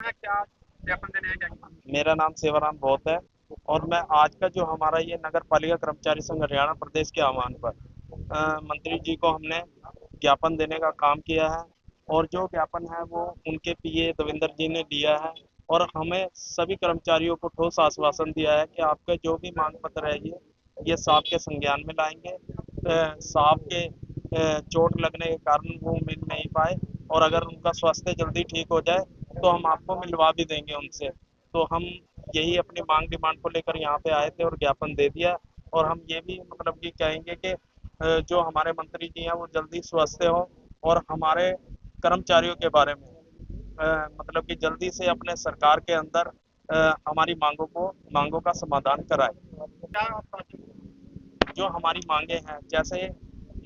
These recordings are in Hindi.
क्या ज्ञापन देने हैं क्या? मेरा नाम सेवाराम बहुत है और मैं आज का जो हमारा ये नगर पालिका कर्मचारी संघ हरियाणा प्रदेश के आह्वान पर मंत्री जी को हमने ज्ञापन देने का काम किया है। और जो ज्ञापन है वो उनके पीए देवेंद्र जी ने दिया है। और हमें सभी कर्मचारियों को ठोस आश्वासन दिया है कि आपके जो भी मांग पत्र है ये साहब के संज्ञान में लाएंगे। साहब के चोट लगने के कारण वो मिल नहीं पाए, और अगर उनका स्वास्थ्य जल्दी ठीक हो जाए तो हम आपको मिलवा भी देंगे उनसे। तो हम यही अपनी मांग डिमांड को लेकर यहाँ पे आए थे और ज्ञापन दे दिया। और हम ये भी मतलब कि कहेंगे कि जो हमारे मंत्री जी हैं वो जल्दी स्वस्थ हो और हमारे कर्मचारियों के बारे में मतलब कि जल्दी से अपने सरकार के अंदर हमारी मांगों का समाधान कराए। क्या आप प्राथमिक जो हमारी मांगे हैं, जैसे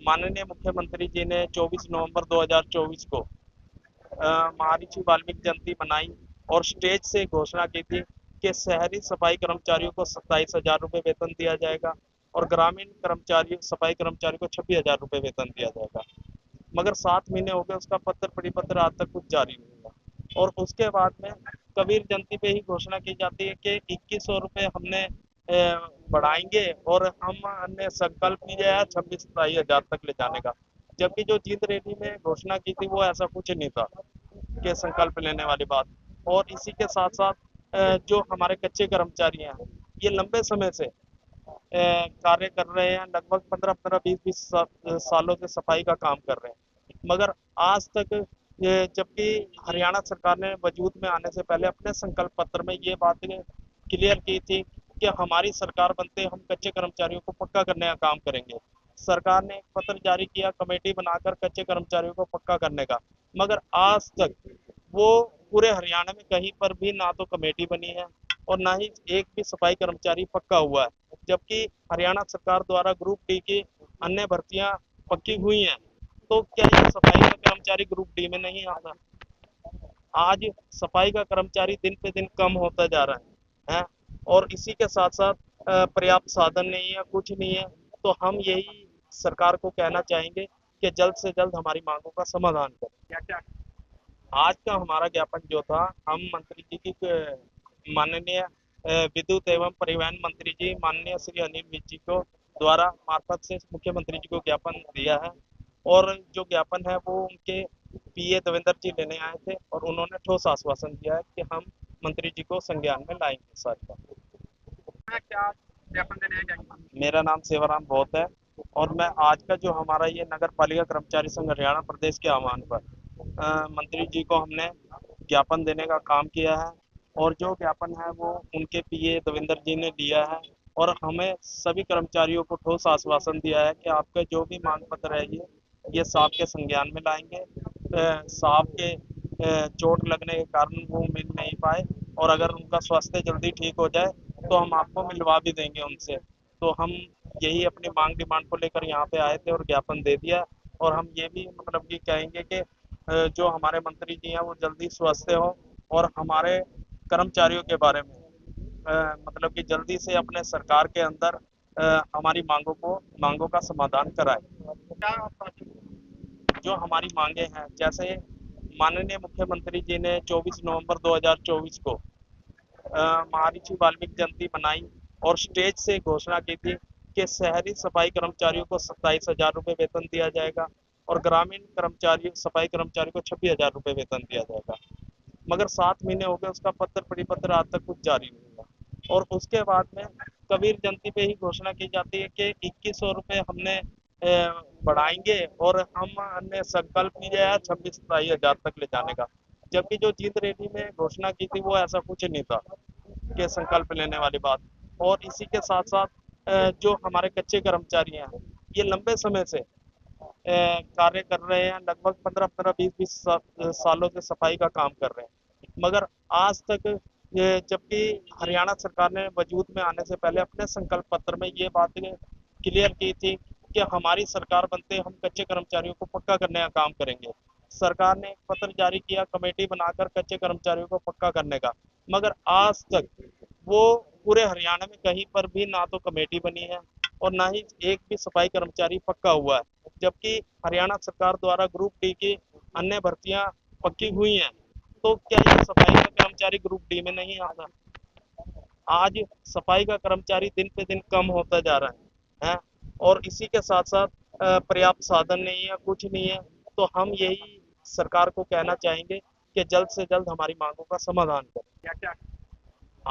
माननीय मुख्यमंत्री जी ने 24 नवंबर 2024 को महर्षि वाल्मीकि जयंती मनाई और स्टेज से घोषणा की थी कि शहरी सफाई कर्मचारियों को 27,000 रुपये वेतन दिया जाएगा और ग्रामीण कर्मचारी सफाई कर्मचारी को 26,000 रुपये वेतन दिया जाएगा। मगर 7 महीने हो गए, उसका पत्र परिपत्र आज तक कुछ जारी नहीं हुआ। और उसके बाद में कबीर जयंती पे ही घोषणा की जाती है कि 2100 रुपये हमने बढ़ाएंगे और हमने संकल्प लिया है 26-27 हजार तक ले जाने का। जबकि जो जीत रेड्डी ने घोषणा की थी वो ऐसा कुछ नहीं था के संकल्प लेने वाली बात। और इसी के साथ साथ जो हमारे कच्चे कर्मचारी हैं ये लंबे समय से कार्य कर रहे हैं, लगभग 15-15 20-20 सालों से सफाई का काम कर रहे हैं। मगर आज तक जबकि हरियाणा सरकार ने वजूद में आने से पहले अपने संकल्प पत्र में ये बात क्लियर की थी कि हमारी सरकार बनते हम कच्चे कर्मचारियों को पक्का करने का काम करेंगे। सरकार ने एक पत्र जारी किया कमेटी बनाकर कच्चे कर्मचारियों को पक्का करने का। मगर आज तक वो पूरे हरियाणा में कहीं पर भी ना तो कमेटी बनी है और ना ही एक भी सफाई कर्मचारी पक्का हुआ है। जबकि हरियाणा सरकार द्वारा ग्रुप डी की अन्य भर्तियां पक्की हुई हैं, तो क्या ये सफाई का कर्मचारी ग्रुप डी में नहीं आता? आज सफाई का कर्मचारी दिन पे दिन कम होता जा रहा है और इसी के साथ साथ पर्याप्त साधन नहीं है, कुछ नहीं है। तो हम यही सरकार को कहना चाहेंगे कि जल्द से जल्द हमारी मांगों का समाधान करें। क्या क्या? आज का हमारा ज्ञापन जो था, हम मंत्री जी की माननीय विद्युत एवं परिवहन मंत्री जी माननीय श्री अनिल विज जी को द्वारा मार्फत से मुख्यमंत्री जी को ज्ञापन दिया है। और जो ज्ञापन है वो उनके पीए देवेंद्र जी लेने आए थे और उन्होंने ठोस आश्वासन दिया है कि हम मंत्री जी को संज्ञान में लाएंगे सारी बात। क्या ज्ञापन देने हैं क्या? मेरा नाम सेवाराम बहुत है और मैं आज का जो हमारा ये नगर पालिका कर्मचारी संघ हरियाणा प्रदेश के आह्वान पर मंत्री जी को हमने ज्ञापन देने का काम किया है। और जो ज्ञापन है वो उनके पीए देवेंद्र जी ने दिया है। और हमें सभी कर्मचारियों को ठोस आश्वासन दिया है कि आपके जो भी मांग पत्र है ये साहब के संज्ञान में लाएंगे। साहब के चोट लगने के कारण वो मिल नहीं पाए, और अगर उनका स्वास्थ्य जल्दी ठीक हो जाए तो हम आपको मिलवा भी देंगे उनसे। तो हम यही अपनी मांग डिमांड को लेकर यहाँ पे आए थे और ज्ञापन दे दिया। और हम ये भी मतलब कि कहेंगे कि जो हमारे मंत्री जी हैं वो जल्दी स्वस्थ हो और हमारे कर्मचारियों के बारे में मतलब कि जल्दी से अपने सरकार के अंदर हमारी मांगों का समाधान कराए। क्या आप प्राथमिक जो हमारी मांगे हैं, जैसे माननीय मुख्यमंत्री जी ने 24 नवंबर 2024 को महर्षि वाल्मीकि जयंती मनाई और स्टेज से घोषणा की थी कि शहरी सफाई कर्मचारियों को 27,000 रुपये वेतन दिया जाएगा और ग्रामीण कर्मचारी सफाई कर्मचारी को 26,000 रुपये वेतन दिया जाएगा। मगर 7 महीने हो गए, उसका पत्र परिपत्र आज तक कुछ जारी नहीं हुआ। और उसके बाद में कबीर जयंती पे ही घोषणा की जाती है कि 2100 रुपये हमने बढ़ाएंगे और हमने संकल्प लिया है 26-27 हजार तक ले जाने का। जबकि जो जीत रेड्डी ने घोषणा की थी वो ऐसा कुछ नहीं था के संकल्प लेने वाली बात। और इसी के साथ साथ जो हमारे कच्चे कर्मचारी हैं ये लंबे समय से कार्य कर रहे हैं, लगभग 15-15 20-20 सालों से सफाई का काम कर रहे हैं। मगर आज तक जबकि हरियाणा सरकार ने वजूद में आने से पहले अपने संकल्प पत्र में ये बात क्लियर की थी कि हमारी सरकार बनते हम कच्चे कर्मचारियों को पक्का करने का काम करेंगे। सरकार ने एक पत्र जारी किया कमेटी बनाकर कच्चे कर्मचारियों को पक्का करने का। मगर आज तक वो पूरे हरियाणा में कहीं पर भी ना तो कमेटी बनी है और ना ही एक भी सफाई कर्मचारी पक्का हुआ है। जबकि हरियाणा सरकार द्वारा ग्रुप डी की अन्य भर्तियां पक्की हुई हैं, तो क्या ये सफाई का कर्मचारी ग्रुप डी में नहीं आता? आज सफाई का कर्मचारी दिन पे दिन कम होता जा रहा है और इसी के साथ साथ पर्याप्त साधन नहीं है, कुछ नहीं है। तो हम यही सरकार को कहना चाहेंगे कि जल्द से जल्द हमारी मांगों का समाधान करें। क्या क्या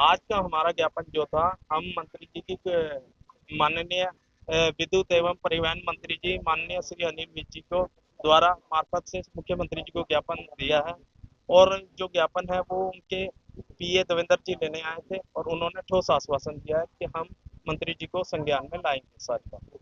आज का हमारा ज्ञापन जो था, हम मंत्री जी की माननीय विद्युत एवं परिवहन मंत्री जी माननीय श्री अनिल विज जी को द्वारा मार्फत से मुख्यमंत्री जी को ज्ञापन दिया है और जो ज्ञापन है वो उनके पीए देवेंद्र जी लेने आए थे और उन्होंने ठोस आश्वासन दिया है कि हम मंत्री जी को संज्ञान में लाएंगे सारी बात।